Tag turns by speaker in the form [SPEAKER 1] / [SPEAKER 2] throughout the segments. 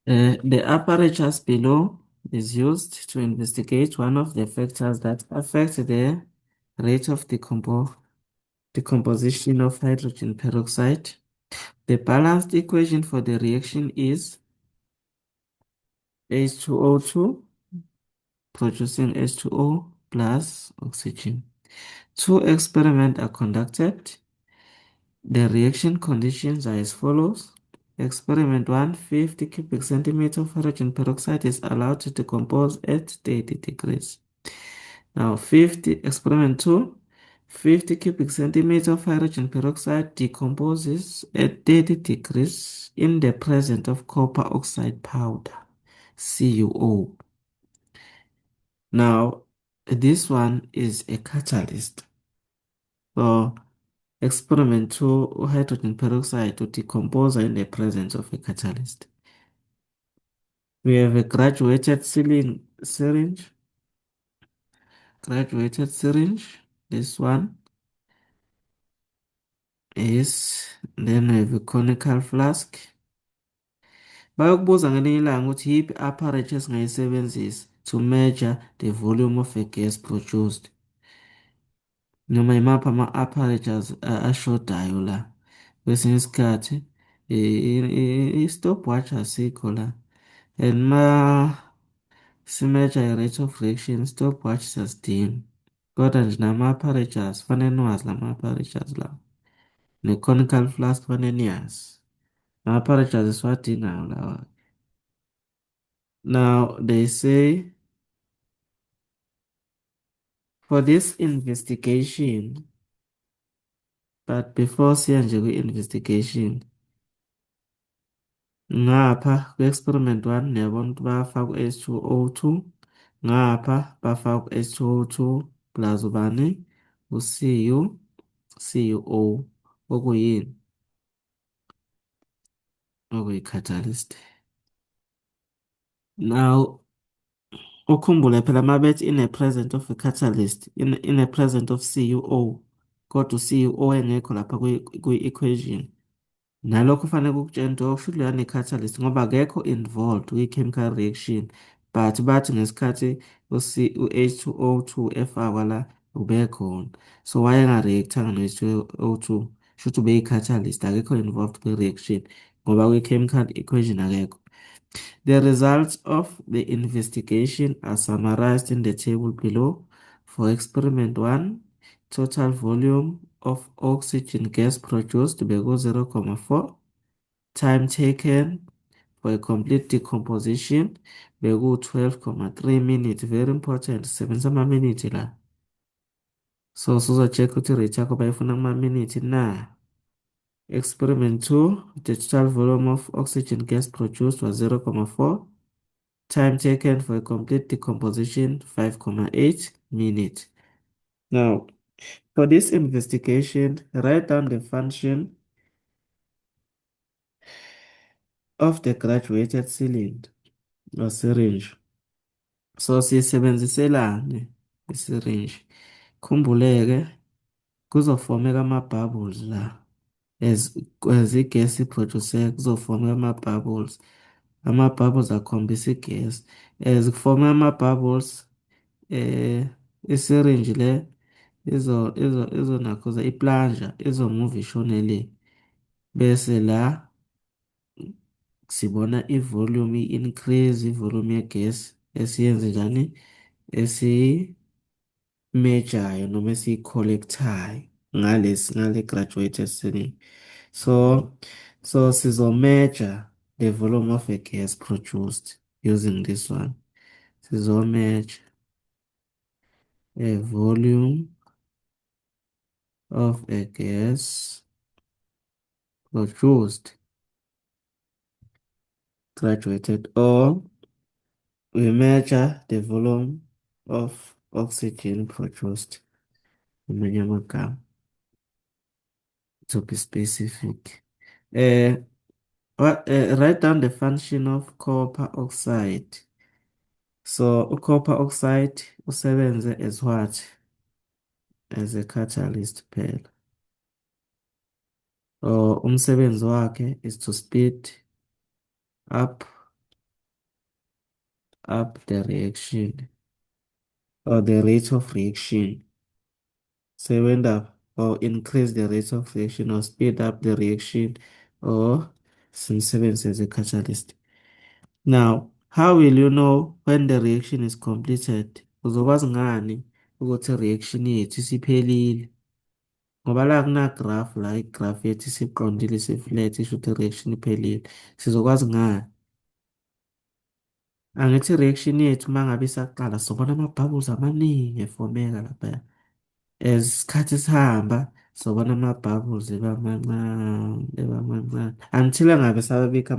[SPEAKER 1] The apparatus below is used to investigate one of the factors that affect the rate of decomposition of hydrogen peroxide. The balanced equation for the reaction is H2O2 producing H2O plus oxygen. Two experiments are conducted. The reaction conditions are as follows. Experiment 1, 50 cubic centimeter of hydrogen peroxide is allowed to decompose at 30 degrees. Now, experiment 2, 50 cubic centimeter of hydrogen peroxide decomposes at 30 degrees in the presence of copper oxide powder, CuO. Now, this one is a catalyst. So, experiment 2, hydrogen peroxide to decompose in the presence of a catalyst. We have a syringe, graduated syringe. This one is, then we have a conical flask. Bayokubuza ngelinye ilanga ukuthi yiphi apparatus esingayisebenzisa to measure the volume of a gas produced. Noma yimaphi ama-apparatus ashodayo la. Kwesinye isikhathi i-stopwatch asikho la. And si-measure i-rate of reaction, stopwatch siyasidinga. Kodwa nje nama-apparatus, fanele niwazi lama-apparatus la. Ne-conical flask fanele niyazi. Ama-apparatus esiwadingayo lawa. Now, they say for this investigation, but before siya nje kwi-investigation, ngapha ku-experiment 1 niyabona ukuthi bafaka u-H2O2, ngapha bafaka u-H2O2 plus ubani? CuO, okuyini? Okuyi-catalyst. Now, ukhumbule phela uma bethi in a present of a catalyst, in a present of CuO, kodwa u-CuO engekho lapha kwi-equation. Nalokho kufanele kukutshela into okusho ukuthi leya ne-catalyst ngoba akekho involved kwi-chemical reaction, but bathi ngesikhathi u-H2O2 efakwa la ubekhona. So wayenga-react-anga no-H2O2, shuthi ubeyi-catalyst, akekho involved kwi-reaction ngoba kwi-chemical equation akekho. The results of the investigation are summarized in the table below. For experiment 1, total volume of oxygen gas produced beku 0,4. Time taken for a complete decomposition beku 12,3 minutes. Very important. Sebenzisa ama-minute la. So sizo-check ukuthi i-rate yakho bayifuna kuma-minute na. Experiment 2, the total volume of oxygen gas produced was 0,4. Time taken for a complete decomposition, 5,8 minutes. Now, for this investigation, write down the function of the graduated cylinder or syringe. So, siyisebenziselani i-syringe? Khumbuleke, kuzofomeka ama-bubbles la. As i-gas iproduceka, kuzofomeka ama-bubbles. Ama-bubbles akhombisa i-gas. As kufomeka ama-bubbles, i-syringe le izonakhuza i-plunger izomove ishone le, bese la sibona i-volume i-increase, i-volume ye-gas esiyenze njani, esiyi-measure-ayo noma esiyi-collect-ayo ngale graduated cylinder. So sizo-measure the volume of a gas produced using this one. Sizo-measure a volume of a gas produced, graduated, or we measure the volume of oxygen produced. Amanye amagama, to be specific. Write down the function of copper oxide. So copper oxide usebenze as what? As a catalyst phela. Umsebenzi wakhe is to speed up up the reaction or the rate of reaction. So end up or increase the rate of reaction or speed up the reaction or simsebenzi as a catalyst. Now, how will you know when the reaction is completed? Uzokwazi ngani ukuthi reaction yethu isiphelile? Ngoba la kuna-graph la i-graph yethu isiqondile isi-flat isho ukuthi i-reaction iphelile. Sizokwazi ngani? Angithi i-reaction yethu uma ngabe isaqala sobona ama-bubbles amaningi efomeka laphaya. As isikhathi sihamba sobona ama-bubbles eba mancane eba mancane until engabe sababikho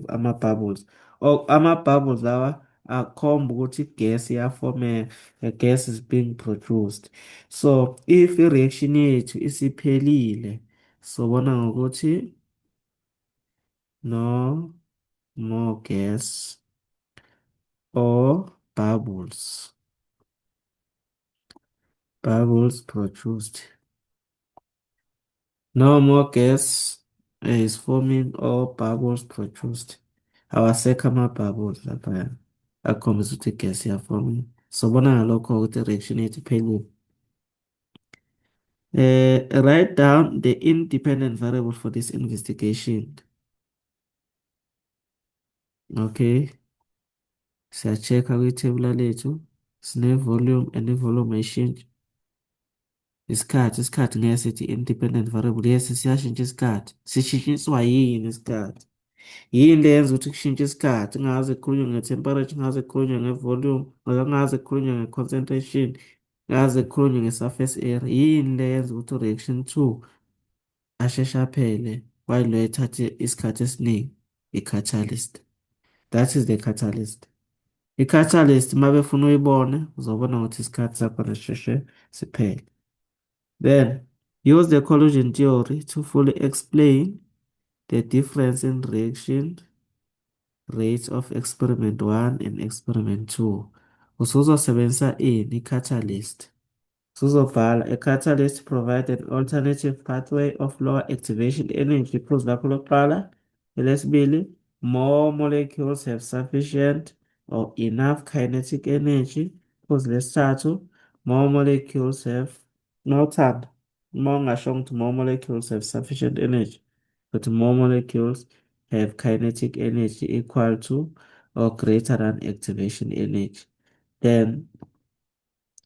[SPEAKER 1] ama-bubbles. Or ama-bubbles lawa akhomba ukuthi i-gas iyafomeka, a gas is being produced. So if i-reaction yethu isiphelile sobona ngokuthi no more gas or bubbles produced. No more gas is forming or bubbles produced. Awasekho ama-bubbles laphaya akhombisa ukuthi i-gas iya-forming. Sobona ngalokho ukuthi i-reaction yethu iphelile. Write down the independent variable for this investigation. Okay, siya-check-a kwithebula lethu. Sine-volume and i-volume ayishintshi. Isikhathi ngeke sithi independent variable. Yes, siyashintsha isikhathi. Sishintshiswa yini isikhathi? Yini le yenza ukuthi kushintshe isikhathi? Ingaze kukhulunywe nge-temperature, ingaze kukhulunywe nge-volume, ingaze kukhulunywe nge-concentration, ingaze kukhulunywe nge-surface area. Yini le yenza ukuthi u-reaction 2 asheshe aphele while lo ethathe isikhathi esiningi? I-catalyst. That is the catalyst. I-catalyst uma befuna uyibone uzobona ukuthi isikhathi sakhona sisheshe siphele. Then use the collision theory to fully explain the difference in reaction rates of experiment 1 and experiment 2. Usuzosebenzisa ini i-catalyst. Usuzobhala a catalyst provide an alternative pathway of lower activation energy. Iphuzu lakho lokuqala. Elesibili, more molecules have sufficient or enough kinetic energy. Iphuzu lesithathu, more molecules have nothando. Uma ungasho ukuthi more molecules have sufficient energy, but more molecules have kinetic energy equal to or greater than activation energy. Then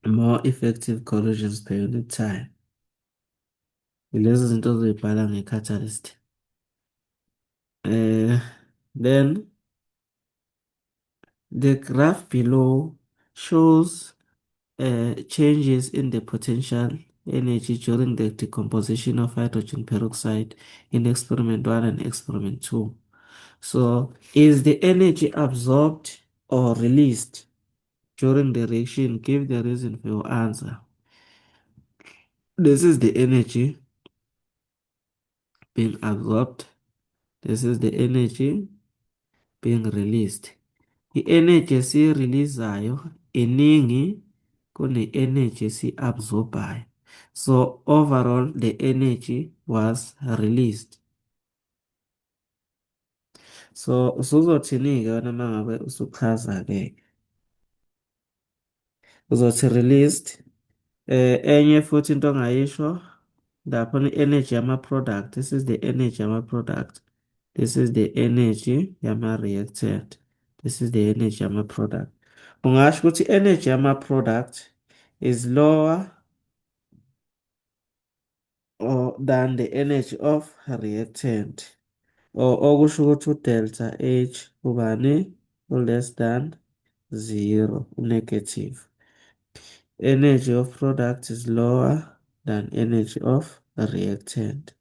[SPEAKER 1] more effective collisions per unit time. Ilezi zinto ozoyibhala nge-catalyst. Then the graph below shows changes in the potential energy during the decomposition of hydrogen peroxide in experiment 1 and experiment 2. So, is the energy absorbed or released during the reaction? Give the reason for your answer. This is the energy being absorbed. This is the energy being released. I-energy esiyireleasayo iningi kune-energy esiyi-absorbayo. So overall the energy was released. So usuzothini-ke wena uma ngabe usuchaza-ke? Uzothi released. Enye futhi into ongayisho laphana i-energy yama-product. This is the energy yama-product. This is the energy yama-reactant. This is the energy yama-product. Ungasho ukuthi energy yama-product is lower or than the energy of reactant. Or okusho ukuthi u-delta H ubani less than 0, negative. Energy of product is lower than energy of reactant.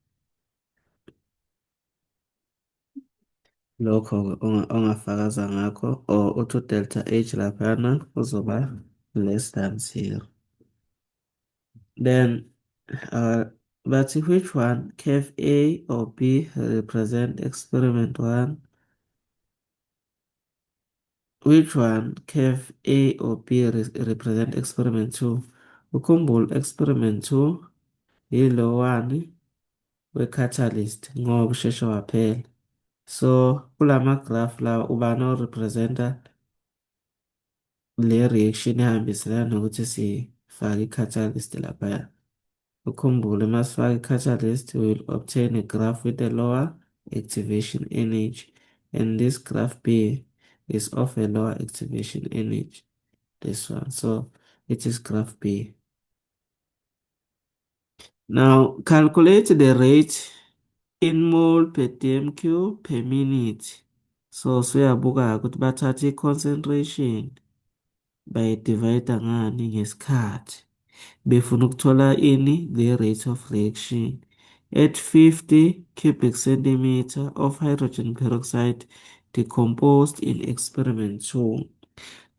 [SPEAKER 1] Lokho ongafakaza ngakho or uthi delta H laphana uzoba less than 0. Then but which one, curve A or B, represent experiment 1? Which one, curve A or B, represent experiment 2? Ukhumbule experiment 2 yilo one we-catalyst ngoba usheshe waphela. So kulama graph la ubani orepresenta le reaction ihambiselana nokuthi sifake i-catalyst laphaya. Ukhumbule uma sifaka i-catalyst, we will obtain a graph with a lower activation energy, and this graph B is of a lower activation energy. This one, so it is graph B. Now calculate the rate in mole per dm³ per minute. So siyabuka ukuthi bathatha i-concentration bayidivide ngani ngesikhathi. Befuna ukuthola ini the rate of reaction. At 50 cubic centimeter of hydrogen peroxide decomposed in experiment 2.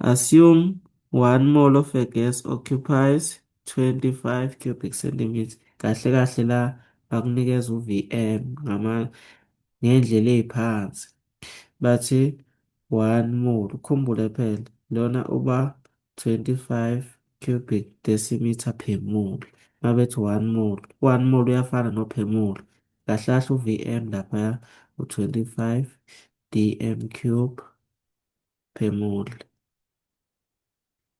[SPEAKER 1] Assume 1 mole of a gas occupies 25 cubic centimeters. Kahle kahle la bakunikeza uVm ngendlela ey'phansi. Bathi 1 mole, ukhumbule phela lona uba 25 cubic decimeter per mole. Uma bethi 1 mole, 1 mole uyafana no-per mole. Kahle kahle uVm laphaya u-25 dm cube per mole.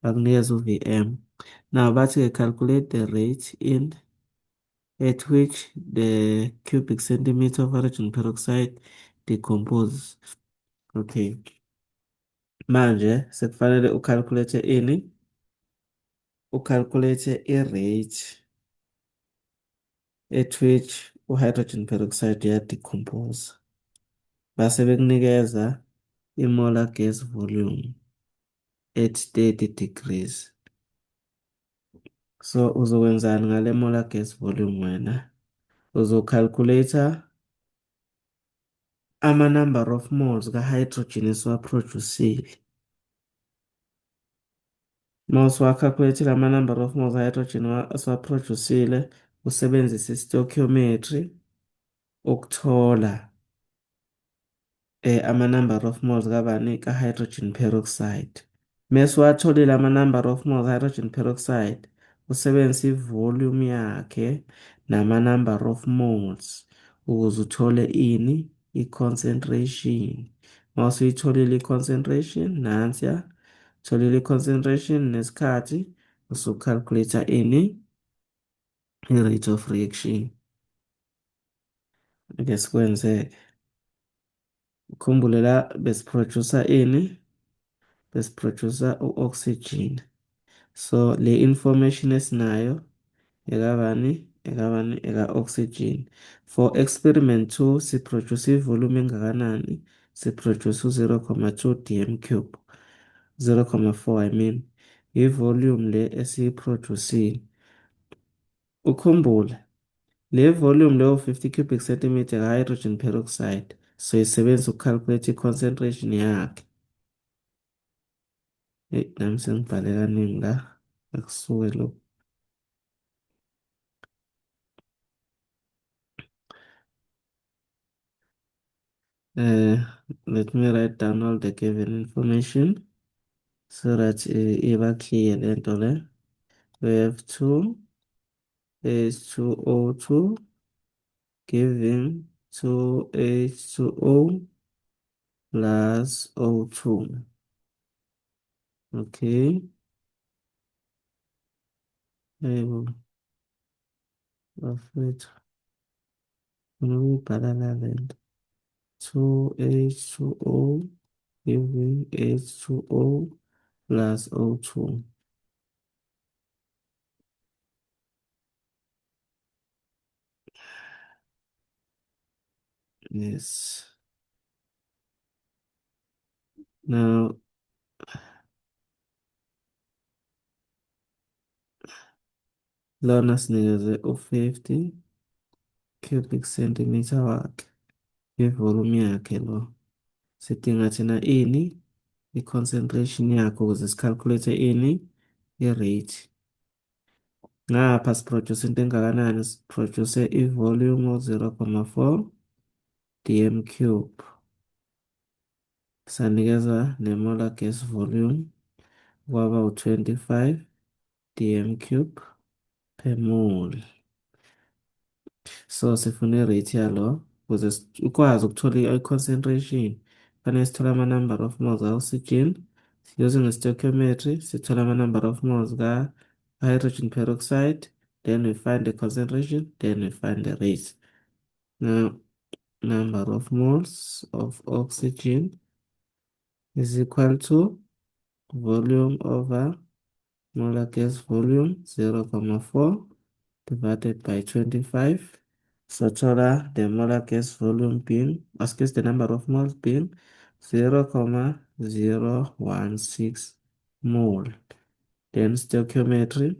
[SPEAKER 1] Bakunikeza uVm. Now bathi-ke calculate the rate in at which the cubic centimeter of hydrogen peroxide decomposes. Okay. Manje sekufanele ucalculate ini? Ucalculate i-rate at which u-hydrogen peroxide uyadecompose. Base bekunikeza i-molar gas volume at 30 degrees. So uzokwenzani ngale molar gas volume wena? Uzocalculate ama-number of moles ka-hydrogen esiwaphrodusile. Uma usuwacalculate-ile ama-number of moles ka-hydrogen esiwaphrodusile, usebenzise i-stoichiometry ukuthola ama-number of moles kabani ka-hydrogen peroxide. Mese watholile ama-number of moles ka-hydrogen peroxide, usebenzise i-volume yakhe nama-number of moles ukuze uthole ini? I-concentration. Uma usuyitholile i-concentration, nansiya, utholile i-concentration nesikhathi, usucalculate ini? I-rate of reaction. Ake sikwenze-ke. Ukhumbule la besiproducer ini? Besiproducer u-oxygen. So le information esinayo eka-oxygen. For experiment 2 siproduce ivolume engakanani? Siproduce u-0,2 dm³. 0,4 I mean. I-volume le esiyiproducile. Ukhumbule le volume leyo 50 cubic centimeter ka-hydrogen peroxide soyisebenzisa ukucalculate i-concentration yakhe. Nami sengibhale kaningi la akusuke lokhu. Let me write down all the given information so that iba clear le nto le. We have 2 H2O2 giving 2 H2O plus O2. Okay. Bafethu ngibhala la le nto. 2H2O giving H2O plus O2. Yes. Now, lona sinikeze u-50 cubic centimeter wakhe ivolume yakhe lo. Sidinga thina ini? I-concentration yakho ukuze sicalculate ini? I-rate. Ngapha siproduce into engakanani? Siproduce i-volume of 0,4 dm³. Sanikeza ne-molar gas volume kwaba u-25 dm³ per mole. So sifuna i-rate yalo ukuze ukwazi ukuthola i-concentration. Fanele sithole ama-number of moles ka-oxygen, Using a stoichiometry, sithola ama-number of moles ka-hydrogen peroxide, then we find the concentration, then we find the rate. Now, number of moles of oxygen is equal to volume over molar gas volume 0,4 divided by 25. So total the molar gas volume being, excuse the number of moles being 0,016 mole. Then stoichiometry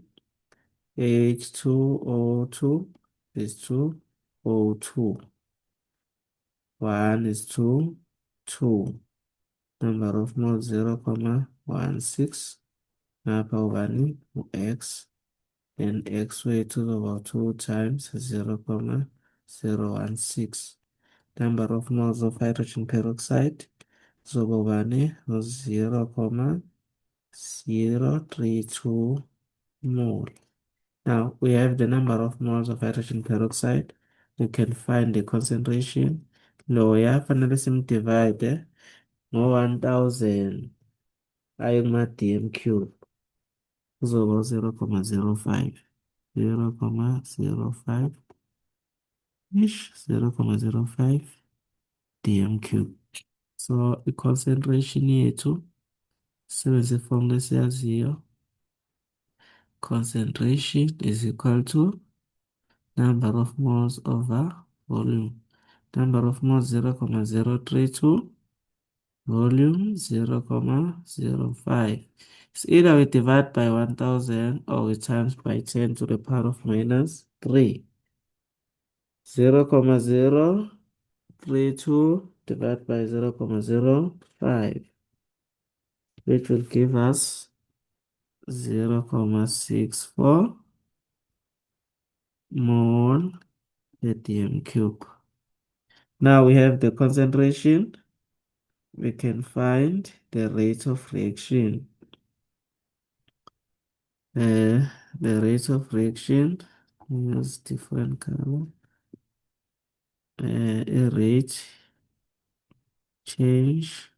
[SPEAKER 1] H2O2 is to O2. 1 is to 2. Number of moles 0,16. Ngapha ubani? U-X. Then X wethu uzoba 2 times 0,016. Number of moles of hydrogen peroxide uzoba ubani? 0,032 mole. Now we have the number of moles of hydrogen peroxide. We can find the concentration. Loya fanele simdivide ngo-1000 aye kuma-dm cube. Kuzoba 0,05. 0,05 ish 0,05 dm cube. So i-concentration yethu sebenzisa iformula esiyaziyo. Concentration is equal to number of moles over volume. Number of moles 0,032, volume 0,05. It's either we divide by 1000 or we times by 10 to the power of minus 3. 0,032 divided by 0,05, which will give us 0,64 mole per dm cube. Now we have the concentration. We can find the rate of reaction. The rate of reaction, use different color. A rate change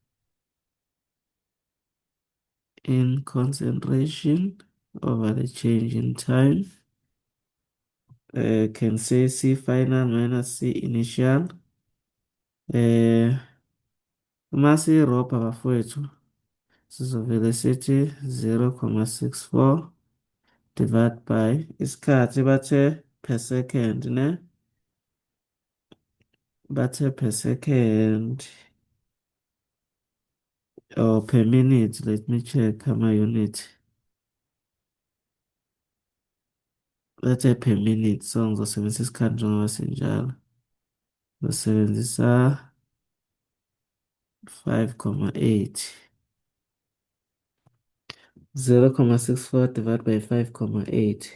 [SPEAKER 1] in concentration over the change in time. Can say C final minus C initial. Uma siyirobha bafowethu sizovele sithi 0,64 divide by isikhathi bathe per second, ne? Bathe per second or per minute. Let me check ama-unit. Bathe per minute, so ngizosebenzisa isikhathi njengoba sinjalo. Ngizosebenzisa 5,8. 0,64 divided by 5,8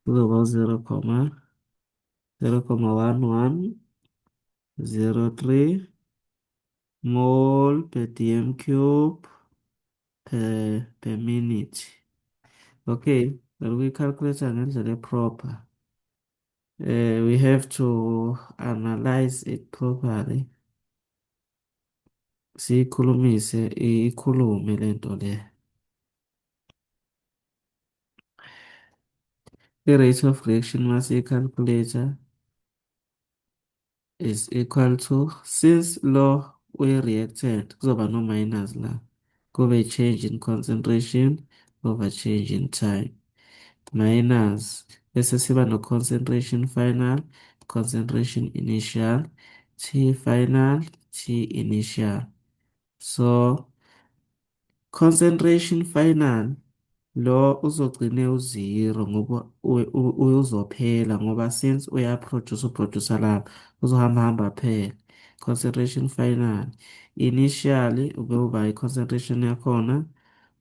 [SPEAKER 1] kuzoba 0,1103 mole per dm cube per minute. Okay, ukuyicalculate ngendlela e-proper. We have to analyze it properly. Siyikhulumise ikhulume lento le. I-rate of reaction masiyi-calculate is equal to, since lo we-reactant kuzoba no minus la, kube change in concentration over change in time, minus bese siba no concentration final, concentration initial, T final, T initial. So concentration final lo uzogcine u-0 ngoba uzophela ngoba since uyaproduce lapha uzohamba hamba phela. Concentration final initially ube uba i-concentration yakhona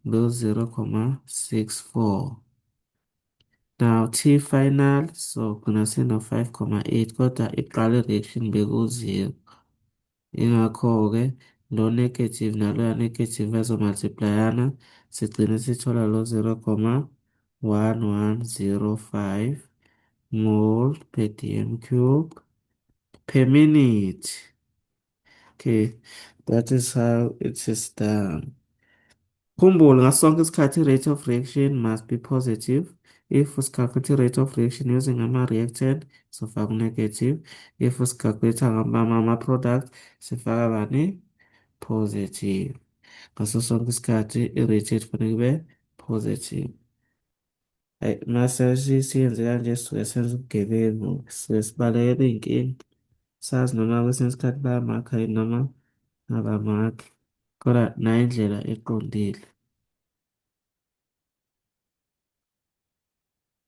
[SPEAKER 1] ube u-0,64. Now T final so gcina sino 5,8 kodwa iqala i-reaction beku-0. Ingakho-ke lo negative naloya negative bazomultiplyana sigcine sithola lo 0,1105 mole per dm cube per minute. Okay, that is how it is done. Khumbula ngaso sonke isikhathi i-rate of reaction must be positive. If usikalkulate i-rate of reaction using ama-reactant, sifaka u-negative. If usikalkulate ama-product, sifaka bani? Positive. Ngaso sonke isikhathi i-rate yethu kufanele kube positive. Hayi, mase siyenze kanje sisuke senza ubugebengu, sisuke sibalekela iy'nkinga. Sazi noma kwesinye isikhathi bayamakha yini noma abamakhi, kodwa nayo indlela eqondile.